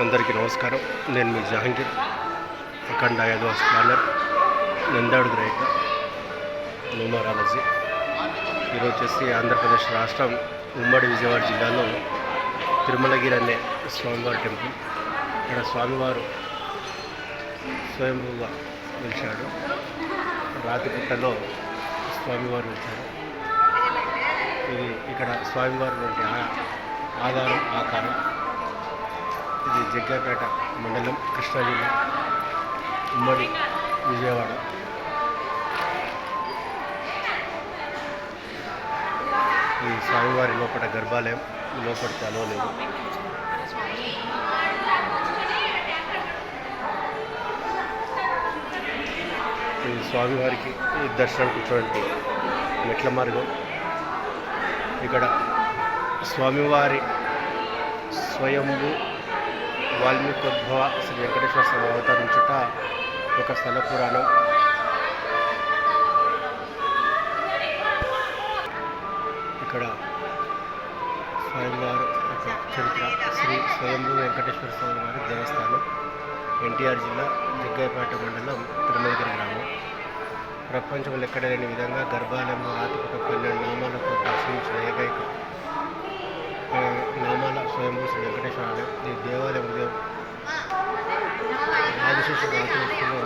అందరికీ నమస్కారం. నేను మీ జహాంగీర్, అఖండ యాదవాస్ ప్లానర్, నందాడుగు రైత, న్యూమరాలజీ. ఈరోజు వచ్చేసి ఆంధ్రప్రదేశ్ రాష్ట్రం ఉమ్మడి విజయవాడ జిల్లాలో తిరుమలగిరి అనే స్వామివారి టెంపుల్. ఇక్కడ స్వామివారు స్వయంభూగా వెలిశాడు. రాతిపుట్టలో స్వామివారు వెలిశారు. ఇది ఇక్కడ స్వామివారి వంటి ఆధారం ఆకారం. ఇది జగ్గైపేట మండలం, కృష్ణా జిల్లా, ఉమ్మడి విజయవాడ. ఈ స్వామివారి లోపల గర్భాలయం, లోపలికి అలవలేదు. ఈ స్వామివారికి దర్శనం కూర్చోండి మెట్ల మార్గం. ఇక్కడ స్వామివారి స్వయంభూ వాల్మీకోద్భవ శ్రీ వెంకటేశ్వర స్వామి అవతరించుట ఒక స్థల పురాణం. ఇక్కడ స్వామివారు ఒక చరిత్ర. శ్రీ స్వయంభూ వెంకటేశ్వర స్వామి వారి దేవస్థానం, ఎన్టీఆర్ జిల్లా, జగ్గైపేట మండలం, తిరుమలగిరి గ్రామం. ప్రపంచంలో ఎక్కడ లేని విధంగా గర్భాలయంలో రాతిపుట 12 నామాలతో దర్శించిన ఏకైక నామాల స్వయంభూ శ్రీ వెంకటేశ్వర ఆలయం. ఈ దేవాలయం ఉదయం ఆదిశేష రాత్రిలో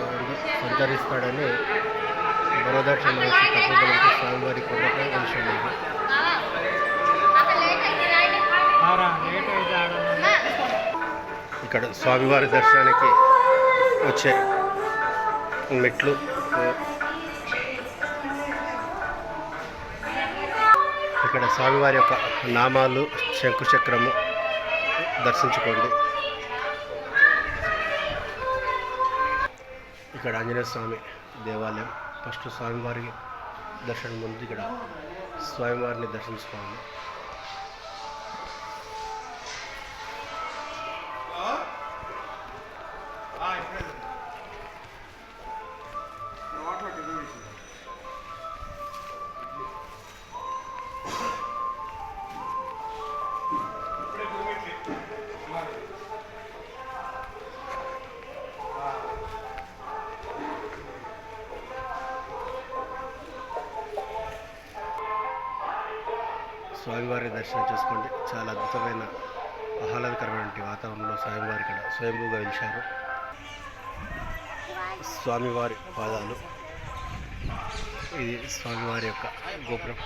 సంచరిస్తాడని వరదక్ష మహర్షి తప్పుదలతో స్వామివారి కొండపై వెలిశాడు. ఇక్కడ స్వామివారి దర్శనానికి వచ్చే మెట్లు, ఇక్కడ స్వామివారి యొక్క నామాలు, శంకుచక్రము దర్శించుకోండి. ఇక్కడ ఆంజనేయ స్వామి దేవాలయం. ఫస్ట్ స్వామివారి దర్శనం ముందు ఇక్కడ స్వామివారిని దర్శించుకోవాలి. స్వామివారి దర్శనం చేసుకోండి. చాలా అద్భుతమైన ఆహ్లాదకరమైన వాతావరణంలో స్వామివారి ఇక్కడ స్వయంభూగా వెలిశారు. స్వామివారి పాదాలు, ఇది స్వామివారి యొక్క గోపురం.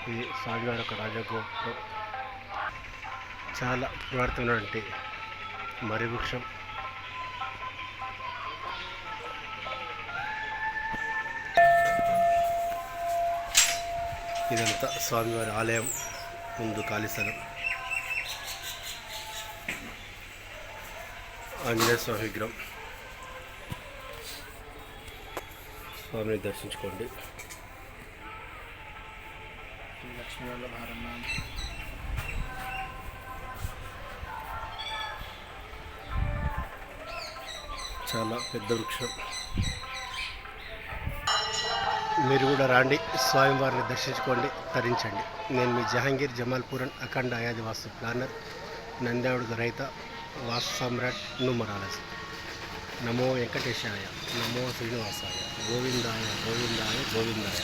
ఇది స్వామివారి యొక్క రాజగోపురం. చాలా పురాతనమైనటువంటి మర్రి వృక్షం. ఇదంతా స్వామివారి ఆలయం ముందు ఖాళీ స్థలం. ఆంజనేయ స్వామి విగ్రహం. స్వామిని దర్శించుకోండి. చాలా పెద్ద వృక్షం. మీరు కూడా రాండి, స్వామివారిని దర్శించుకోండి, తరించండి. నేను మీ జహాంగీర్ జమాల్పూరన్, అఖండ యాదవాస్ ప్లానర్, నందాడుగు రైత, వాస్తు సమ్రాట్, న్యూమరాలజీ. నమో వెంకటేశాయ, నమో శ్రీనివాసాయ, గోవిందాయ గోవిందాయ గోవిందాయ.